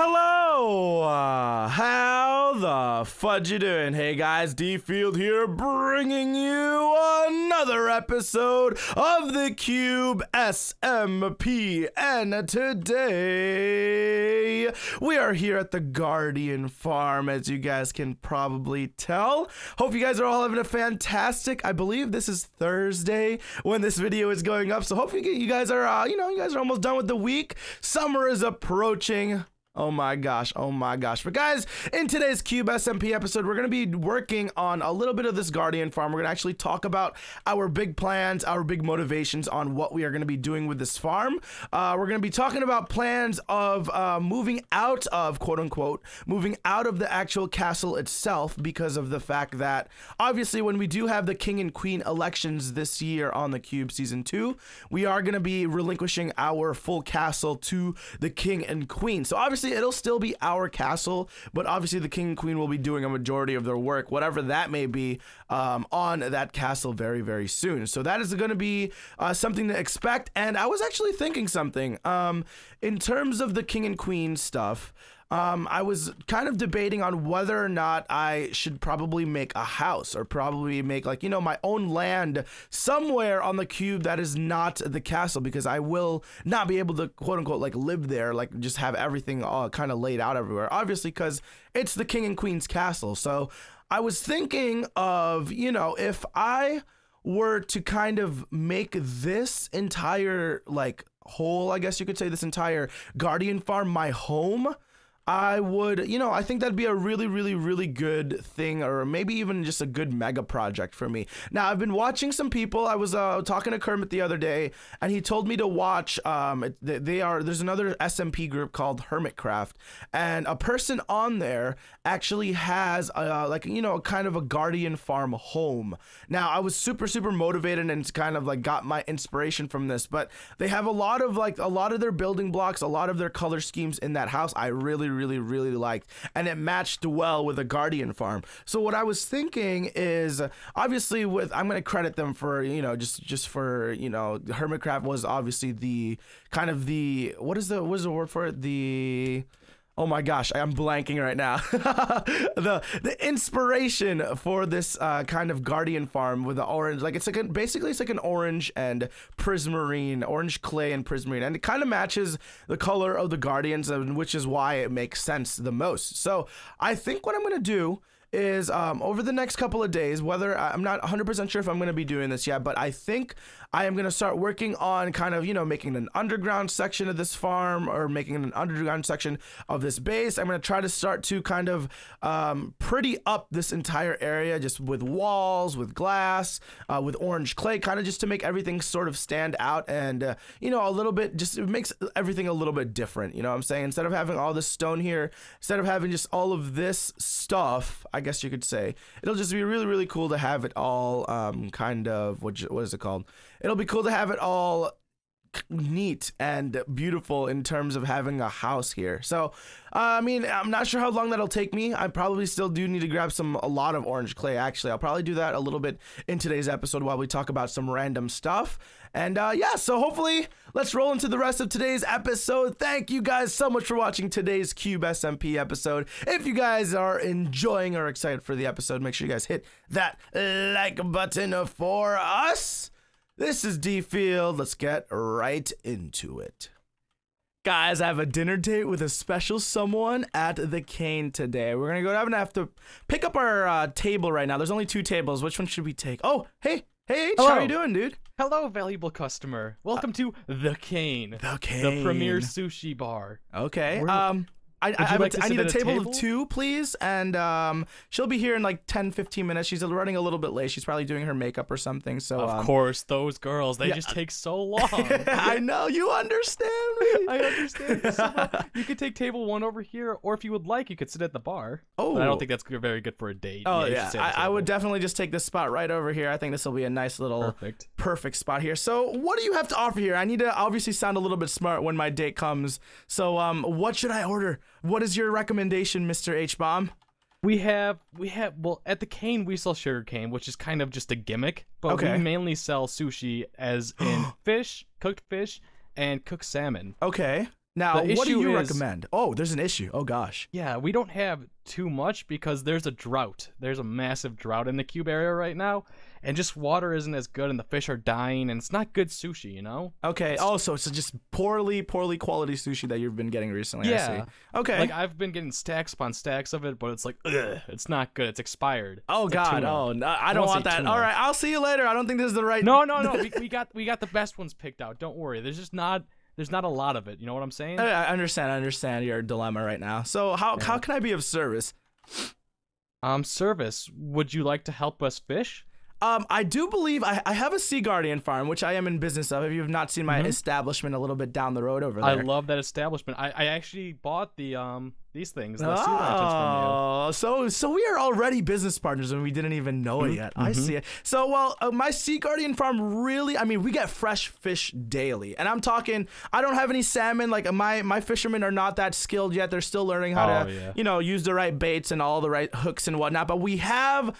Hello! How the fudge you doing? Hey guys, DField here, bringing you another episode of the Cube SMP, and today we are here at the Guardian Farm, as you guys can probably tell. Hope you guys are all having a fantastic, I believe this is Thursday when this video is going up, so hopefully you guys are, you guys are almost done with the week. Summer is approaching. Oh my gosh, oh my gosh. But guys, in today's Cube SMP episode, we're going to be working on a little bit of this Guardian Farm. We're going to actually talk about our big plans, our big motivations on what we are going to be doing with this farm. We're going to be talking about plans of moving out of, quote unquote, moving out of the actual castle itself, because of the fact that obviously when we do have the King and Queen elections this year on the Cube Season 2, we are going to be relinquishing our full castle to the King and Queen. So obviously it'll still be our castle, but obviously the King and Queen will be doing a majority of their work, whatever that may be, on that castle very, very soon. So that is going to be something to expect. And I was actually thinking something in terms of the King and Queen stuff. I was kind of debating on whether or not I should probably make a house, or probably make, like, you know, my own land somewhere on the cube that is not the castle, because I will not be able to, quote unquote, like, live there, like, just have everything all kind of laid out everywhere, obviously, because it's the King and Queen's castle. So I was thinking of, you know, if I were to kind of make this entire, like, whole, I guess you could say, this entire Guardian Farm my home, I would, you know, I think that'd be a really, really, really good thing, or maybe even just a good mega project for me. Now, I've been watching some people. I was talking to Kermit the other day, and he told me to watch, there's another SMP group called Hermitcraft, and a person on there actually has, like, you know, kind of a Guardian Farm home. Now, I was super, super motivated and kind of, like, got my inspiration from this, but they have a lot of, like, a lot of their building blocks, a lot of their color schemes in that house I really liked, and it matched well with a Guardian Farm. So what I was thinking is, obviously, with, I'm going to credit them for, you know, just for, you know, Hermitcraft was obviously the kind of the, what is the word for it? The, oh my gosh, I'm blanking right now. the inspiration for this kind of Guardian Farm with the orange, like, it's like basically it's like an orange and prismarine, orange clay and prismarine, and it kind of matches the color of the Guardians, which is why it makes sense the most. So I think what I'm gonna do is over the next couple of days, whether I'm not 100% sure if I'm going to be doing this yet, but I think I am going to start working on kind of, you know, making an underground section of this farm, or making an underground section of this base. I'm going to try to start to kind of pretty up this entire area, just with walls, with glass, with orange clay, kind of just to make everything sort of stand out, and you know, a little bit, just, it makes everything a little bit different, you know what I'm saying? Instead of having all this stone here, instead of having just all of this stuff, I guess you could say, it'll just be really, really cool to have it all kind of, what is it called? It'll be cool to have it all neat and beautiful in terms of having a house here. So I mean, I'm not sure how long that'll take me. I probably still do need to grab a lot of orange clay. Actually, I'll probably do that a little bit in today's episode while we talk about some random stuff. And yeah, so hopefully let's roll into the rest of today's episode. Thank you guys so much for watching today's Cube SMP episode. If you guys are enjoying or excited for the episode, make sure you guys hit that like button for us. This is DField. Let's get right into it. Guys, I have a dinner date with a special someone at the Cane today. We're gonna go have to pick up our table right now. There's only 2 tables. Which one should we take? Oh, hey, H, how you doing, dude? Hello, valuable customer. Welcome to the Cane. The Cane, the premier sushi bar. Okay. I need a table of 2, please, and she'll be here in like 10-15 minutes. She's running a little bit late. She's probably doing her makeup or something. So of course, those girls, they just take so long. I know, you understand me. I understand. So, you could take table 1 over here, or if you would like, you could sit at the bar. Oh, but I don't think that's very good for a date. Oh yeah, I would definitely just take this spot right over here. I think this will be a nice little perfect spot here. So what do you have to offer here? I need to obviously sound a little bit smart when my date comes. So what should I order? What is your recommendation, Mr. Hbomb? Well, at the Cane we sell sugar cane, which is kind of just a gimmick, but we mainly sell sushi, as in fish, cooked fish, and cooked salmon. Okay. Now, what do you recommend? Oh, there's an issue. Oh, gosh. Yeah, we don't have too much because there's a drought. There's a massive drought in the cube area right now, and just water isn't as good, and the fish are dying, and it's not good sushi, you know? Okay. Oh, so it's just poorly quality sushi that you've been getting recently. Yeah. I see. Okay. Like, I've been getting stacks upon stacks of it, but it's like, ugh, it's not good. It's expired. Oh, it's God. Oh, no, I don't want that. All right, I'll see you later. I don't think this is the right... No. we got the best ones picked out. Don't worry. There's not a lot of it. You know what I'm saying? I understand your dilemma right now. So how can I be of service? Service. Would you like to help us fish? I do believe I have a Sea Guardian farm, which I am in business of. If you have not seen my establishment a little bit down the road over there. I love that establishment. I actually bought these things, the sea lanterns from you. So we are already business partners and we didn't even know it yet. I see it. So, well, my Sea Guardian farm really, I mean, we get fresh fish daily. And I'm talking, I don't have any salmon. Like, my fishermen are not that skilled yet. They're still learning how to, you know, use the right baits and all the right hooks and whatnot. But we have...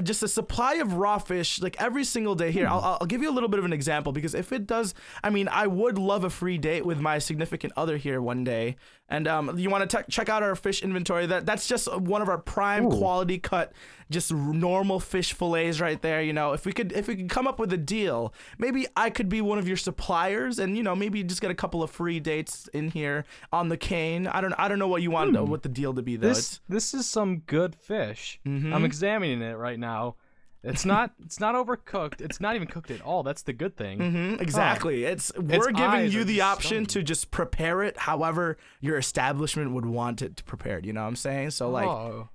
just a supply of raw fish like every single day here. I'll give you a little bit of an example because if it does, I mean, I would love a free date with my significant other here one day. And you want to check out our fish inventory. That's just one of our prime quality cut, just normal fish fillets right there. You know, if we could come up with a deal, maybe I could be one of your suppliers, and you know, maybe just get a couple of free dates in here on the cane. I don't know what you want what the deal to be though. This is some good fish. I'm examining it right now. It's not overcooked. It's not even cooked at all. That's the good thing. Exactly. We're giving you the option to just prepare it however your establishment would want it prepared. You know what I'm saying? So like,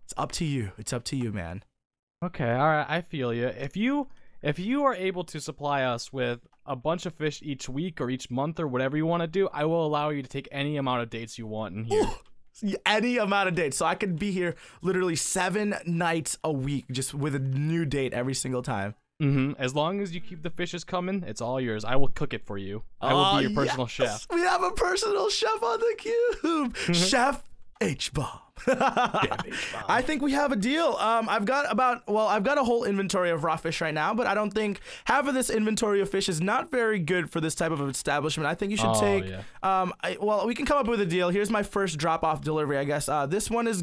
it's up to you. It's up to you, man. Okay. All right. I feel you. If you are able to supply us with a bunch of fish each week or each month or whatever you want to do, I will allow you to take any amount of dates you want in here. Any amount of dates, so I could be here literally 7 nights a week just with a new date every single time. As long as you keep the fishes coming, it's all yours. I will cook it for you. I will be your personal chef. We have a personal chef on the cube. Chef Hbomb. I think we have a deal. I've got a whole inventory of raw fish right now, but I don't think half of this inventory of fish is not very good for this type of establishment. I think you should take well, we can come up with a deal. Here's my first drop-off delivery, I guess. This one is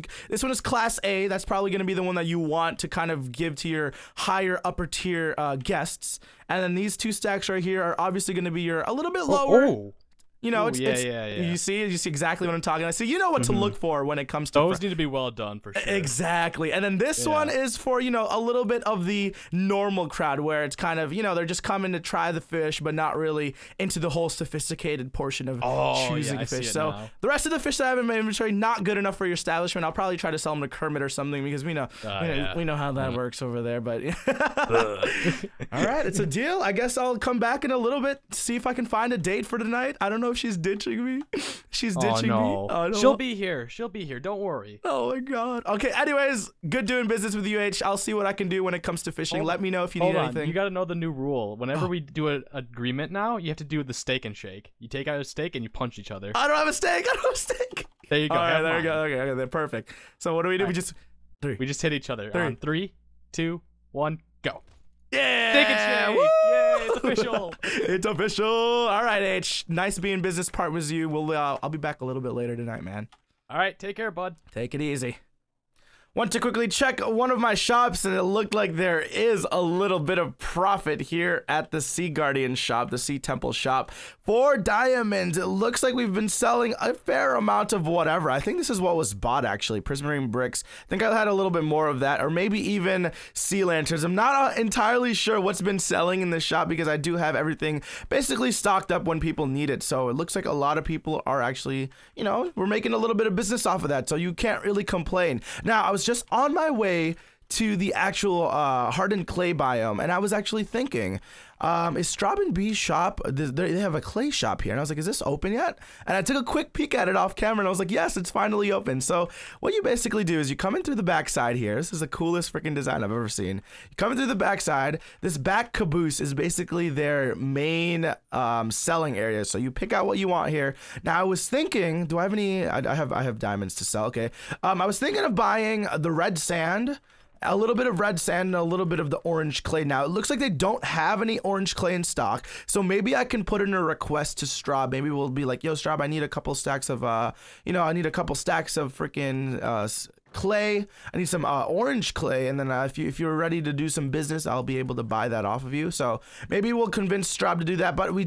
class A. That's probably going to be the one that you want to kind of give to your higher upper tier guests. And then these 2 stacks right here are obviously going to be your a little bit lower. You know, You see exactly what I'm talking about. So you know what to look for when it comes to those need to be well done for sure. Exactly. And then this one is for, you know, a little bit of the normal crowd where it's kind of, you know, they're just coming to try the fish, but not really into the whole sophisticated portion of choosing fish. So the rest of the fish that I have in my inventory, not good enough for your establishment. I'll probably try to sell them to Kermit or something because we know we know how that works over there. But all right, it's a deal. I guess I'll come back in a little bit, see if I can find a date for tonight. I don't know if she's ditching me. She's ditching me. Oh, no. She'll be here. Don't worry. Oh my God. Okay. Anyways, good doing business with you, H. I'll see what I can do when it comes to fishing. Let me know if you need anything. You got to know the new rule. Whenever we do an agreement now, you have to do the steak and shake. You take out a steak and you punch each other. I don't have a steak. There you go. All right, there we go. Okay, they're perfect. So what do? Right. We just hit each other. On 3, 2, 1, go. Yeah! Steak and shake! Yay! It's official! It's official! All right, H. Nice being business part with you. I'll be back a little bit later tonight, man. All right, take care, bud. Take it easy. Want to quickly check one of my shops, and it looked like there is a little bit of profit here at the Sea Guardian shop, the Sea Temple shop. For diamonds, it looks like we've been selling a fair amount of whatever. I think this is what was bought, actually. Prismarine bricks. I think I had a little bit more of that, or maybe even sea lanterns. I'm not entirely sure what's been selling in the shop because I do have everything basically stocked up when people need it. So it looks like a lot of people are actually, you know, we're making a little bit of business off of that. So you can't really complain. Now, I was just on my way to the actual hardened clay biome, and I was actually thinking, is Straub and B's shop, they have a clay shop here, and I was like, is this open yet? And I took a quick peek at it off camera, and I was like, yes, it's finally open. So what you basically do is you come in through the backside here. This is the coolest freaking design I've ever seen. You come in through the backside. This back caboose is basically their main selling area. So you pick out what you want here. Now I was thinking, do I have any? I have diamonds to sell. Okay. I was thinking of buying the red sand a little bit of red sand, and a little bit of the orange clay. Now, it looks like they don't have any orange clay in stock, so maybe I can put in a request to Straub. Maybe we'll be like, yo, Straub, I need a couple stacks of, you know, I need a couple stacks of freaking clay. I need some orange clay, and then if you're ready to do some business, I'll be able to buy that off of you. So maybe we'll convince Straub to do that. But we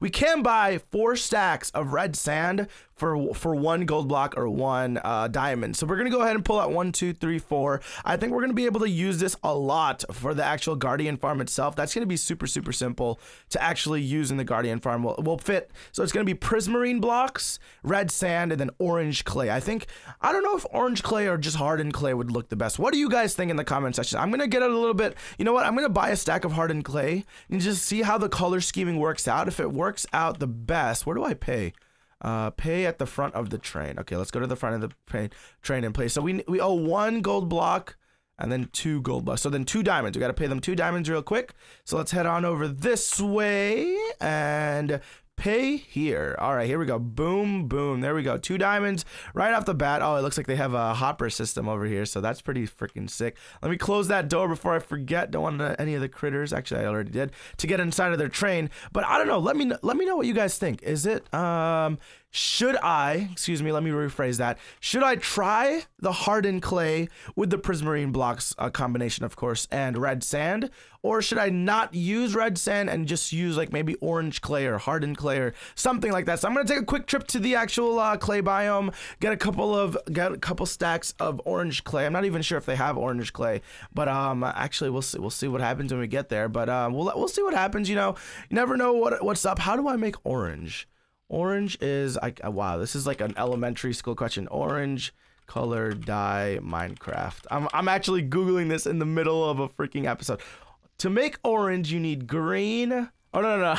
can buy 4 stacks of red sand for 1 gold block or 1 diamond. So we're gonna go ahead and pull out 1, 2, 3, 4. I think we're gonna be able to use this a lot for the actual Guardian farm itself. That's gonna be super simple to actually use in the Guardian farm. Will fit. So it's gonna be prismarine blocks, red sand, and then orange clay. I don't know if orange clay or just hardened clay would look the best. What do you guys think in the comment section? I'm gonna get a little bit, you know what, I'm gonna buy a stack of hardened clay and just see how the color scheming works out. If it works out the best, where do I pay? Pay at the front of the train. Okay, let's go to the front of the train and pay. So we owe 1 gold block and then 2 gold blocks. So then 2 diamonds. We got to pay them 2 diamonds real quick. So let's head on over this way and pay here. All right, here we go. Boom, boom. There we go. 2 diamonds right off the bat. Oh, it looks like they have a hopper system over here, so that's pretty freaking sick. Let me close that door before I forget. Don't want any of the critters. Actually, I already did, to get inside of their train. But I don't know. Let me know what you guys think. Is it should I, excuse me, let me rephrase that. Should I try the hardened clay with the prismarine blocks combination, of course, and red sand? Or should I not use red sand and just use like maybe orange clay or hardened clay or something like that? So I'm going to take a quick trip to the actual clay biome, get a couple stacks of orange clay. I'm not even sure if they have orange clay, but actually we'll see what happens when we get there. But we'll see what happens, you know. You never know what's up. How do I make orange? Orange is, wow, this is like an elementary school question. Orange color dye Minecraft. I'm actually Googling this in the middle of a freaking episode. To make orange, you need green. Oh, no.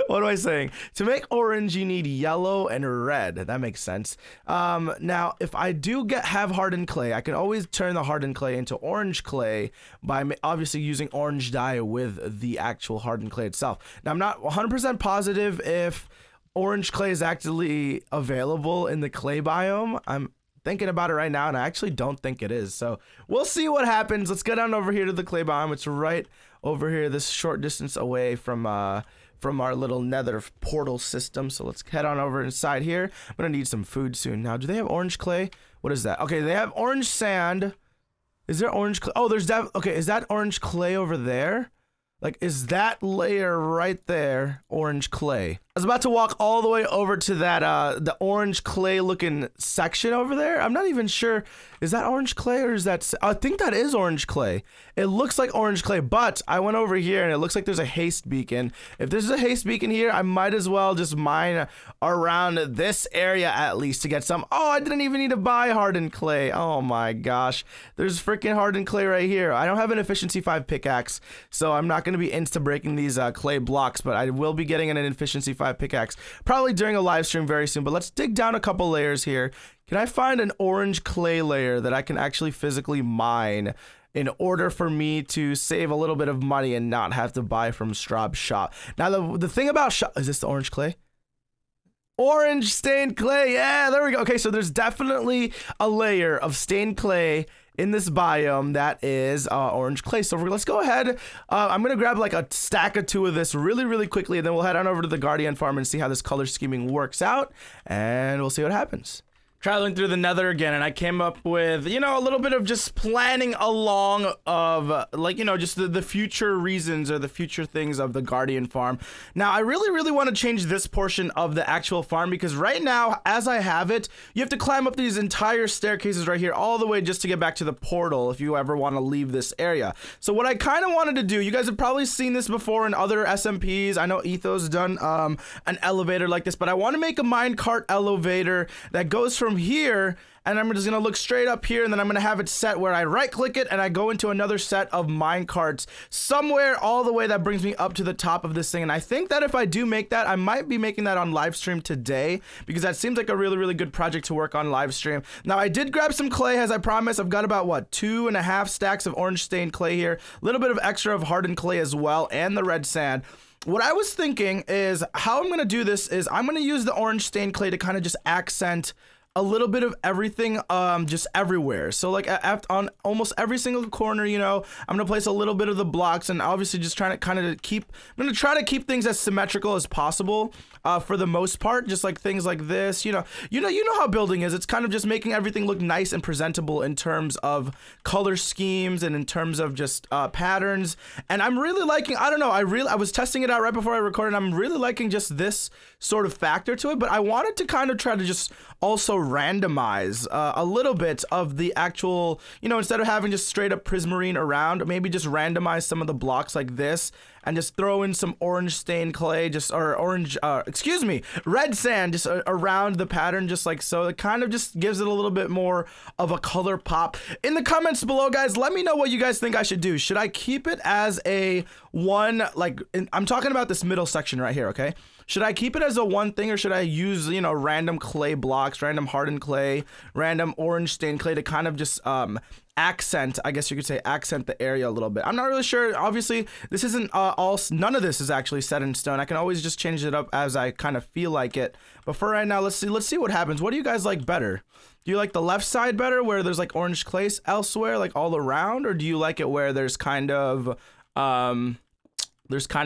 What am I saying? To make orange, you need yellow and red. That makes sense. Now, if I do have hardened clay, I can always turn the hardened clay into orange clay by obviously using orange dye with the actual hardened clay itself. Now, I'm not 100% positive if orange clay is actually available in the clay biome. I'm thinking about it right now, and I actually don't think it is. So we'll see what happens. Let's get on over here to the clay biome. It's right over here, this short distance away from our little nether portal system. So let's head on over inside here. I'm gonna need some food soon. Now, do they have orange clay? What is that? Okay, they have orange sand. Is there orange clay? Oh, there's okay, is that orange clay over there? Like, is that layer right there orange clay? I was about to walk all the way over to that, the orange clay looking section over there. I'm not even sure. Is that orange clay or is that, I think that is orange clay. It looks like orange clay, but I went over here and it looks like there's a haste beacon. If there's a haste beacon here, I might as well just mine around this area at least to get some. Oh, I didn't even need to buy hardened clay. Oh my gosh. There's freaking hardened clay right here. I don't have an efficiency 5 pickaxe, so I'm not going to be insta breaking these clay blocks, but I will be getting an efficiency 5 pickaxe probably during a live stream very soon. But let's dig down a couple layers here. Can I find an orange clay layer that I can actually physically mine in order for me to save a little bit of money and not have to buy from Straub's shop? Now, the thing about shop, is this the orange clay? Orange stained clay. Yeah, there we go. Okay, so there's definitely a layer of stained clay in this biome that is orange clay. So let's go ahead. I'm gonna grab like a stack or 2 of this really quickly, and then we'll head on over to the Guardian farm and see how this color scheming works out, and we'll see what happens. Traveling through the nether again, and I came up with, you know, a little bit of just planning along of like, you know, just the future reasons or the future things of the Guardian farm. Now, I really want to change this portion of the actual farm, because right now, as I have it, you have to climb up these entire staircases right here all the way just to get back to the portal if you ever want to leave this area. So what I kind of wanted to do, you guys have probably seen this before in other SMPs. I know Etho's done an elevator like this, but I want to make a minecart elevator that goes from here, and I'm just gonna look straight up here, and then I'm gonna have it set where I right click it and I go into another set of mine carts somewhere all the way that brings me up to the top of this thing. And I think that if I do make that, I might be making that on live stream today, because that seems like a really good project to work on live stream. Now, I did grab some clay as I promised. I've got about what, 2.5 stacks of orange stained clay here, a little bit of extra of hardened clay as well, and the red sand. What I was thinking is how I'm gonna do this is I'm gonna use the orange stained clay to kind of just accent a little bit of everything just everywhere. So like on almost every single corner, you know, I'm gonna place a little bit of the blocks, and obviously just trying to kind of keep, I'm gonna try to keep things as symmetrical as possible for the most part, just like things like this, you know how building is. It's kind of just making everything look nice and presentable in terms of color schemes and in terms of just patterns. And I'm really liking, I don't know, I was testing it out right before I recorded. I'm really liking just this sort of factor to it, but I wanted to kind of try to just also randomize a little bit of the actual, you know, instead of having just straight up prismarine around, maybe just randomize some of the blocks like this and just throw in some orange stained clay, red sand just around the pattern, just like so. It kind of just gives it a little bit more of a color pop. In the comments below, guys, let me know what you guys think I should do. Should I keep it as a one, like, I'm talking about this middle section right here, okay? Should I keep it as a one thing, or should I use, you know, random clay blocks, random hardened clay, random orange stained clay to kind of just accent, I guess you could say, accent the area a little bit? I'm not really sure. Obviously, this isn't none of this is actually set in stone. I can always just change it up as I kind of feel like it. But for right now, let's see what happens. What do you guys like better? Do you like the left side better, where there's like orange clay elsewhere, like all around, or do you like it where there's kind of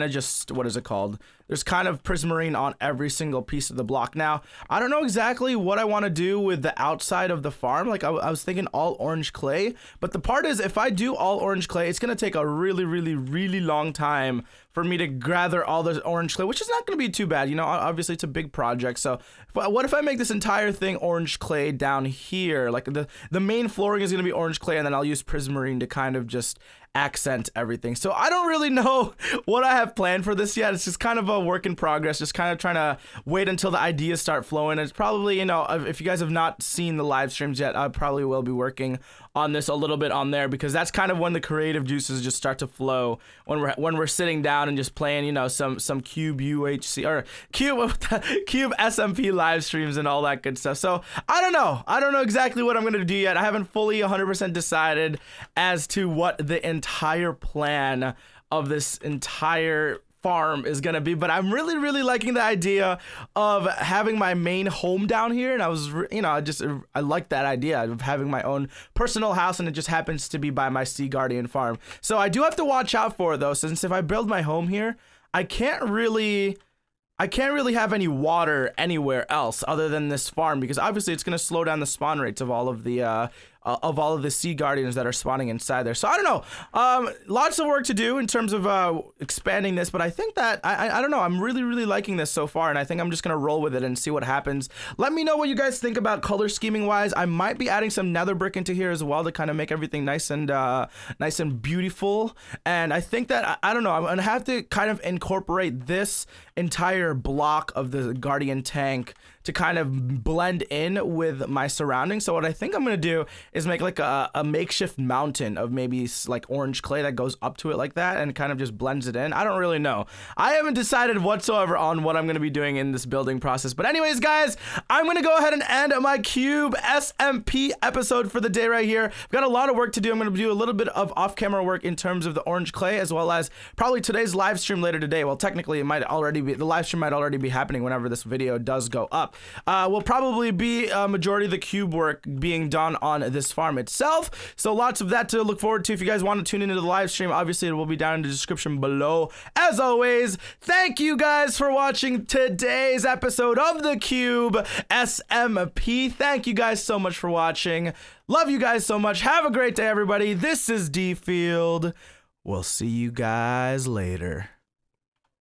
just, what is it called? There's kind of prismarine on every single piece of the block. Now, I don't know exactly what I want to do with the outside of the farm. Like I was thinking all orange clay, but the part is, if I do all orange clay, it's going to take a really long time for me to gather all the orange clay, which is not going to be too bad. You know, obviously it's a big project. So what if I make this entire thing orange clay down here? Like the main flooring is going to be orange clay, and then I'll use prismarine to kind of just accent everything. So I don't really know what I have planned for this yet. It's just kind of a work in progress, just kind of trying to wait until the ideas start flowing. It's probably, you know, if you guys have not seen the live streams yet, I probably will be working on this a little bit on there, because that's kind of when the creative juices just start to flow, when we're sitting down and just playing, you know, some Cube UHC or Cube SMP live streams and all that good stuff. So I don't know exactly what I'm gonna do yet. I haven't fully 100% decided as to what the entire plan of this entire farm is gonna be, but I'm really liking the idea of having my main home down here. And I was, you know, I like that idea of having my own personal house, and it just happens to be by my Sea Guardian farm. So I do have to watch out for it though, since if I build my home here, I can't really have any water anywhere else other than this farm, because obviously it's going to slow down the spawn rates of all of the Sea Guardians that are spawning inside there. So I don't know, lots of work to do in terms of expanding this, but I think that I don't know, I'm really liking this so far, and I think I'm just gonna roll with it and see what happens. Let me know what you guys think about color scheming wise. I might be adding some nether brick into here as well to kind of make everything nice and beautiful. And I think that I don't know, I'm gonna have to kind of incorporate this entire block of the Guardian tank to kind of blend in with my surroundings. So what I think I'm gonna do is make like a makeshift mountain of maybe like orange clay that goes up to it like that and kind of just blends it in. I don't really know. I haven't decided whatsoever on what I'm gonna be doing in this building process. But anyways, guys, I'm gonna go ahead and end my Cube SMP episode for the day right here. I've got a lot of work to do. I'm gonna do a little bit of off-camera work in terms of the orange clay, as well as probably today's live stream later today. Well, technically it might already be, the live stream might already be happening whenever this video does go up. Will probably be a majority of the cube work being done on this farm itself. So lots of that to look forward to. If you guys want to tune into the live stream, obviously it will be down in the description below. As always, thank you guys for watching today's episode of the Cube SMP. Thank you guys so much for watching. Love you guys so much. Have a great day, everybody. This is DField. We'll see you guys later.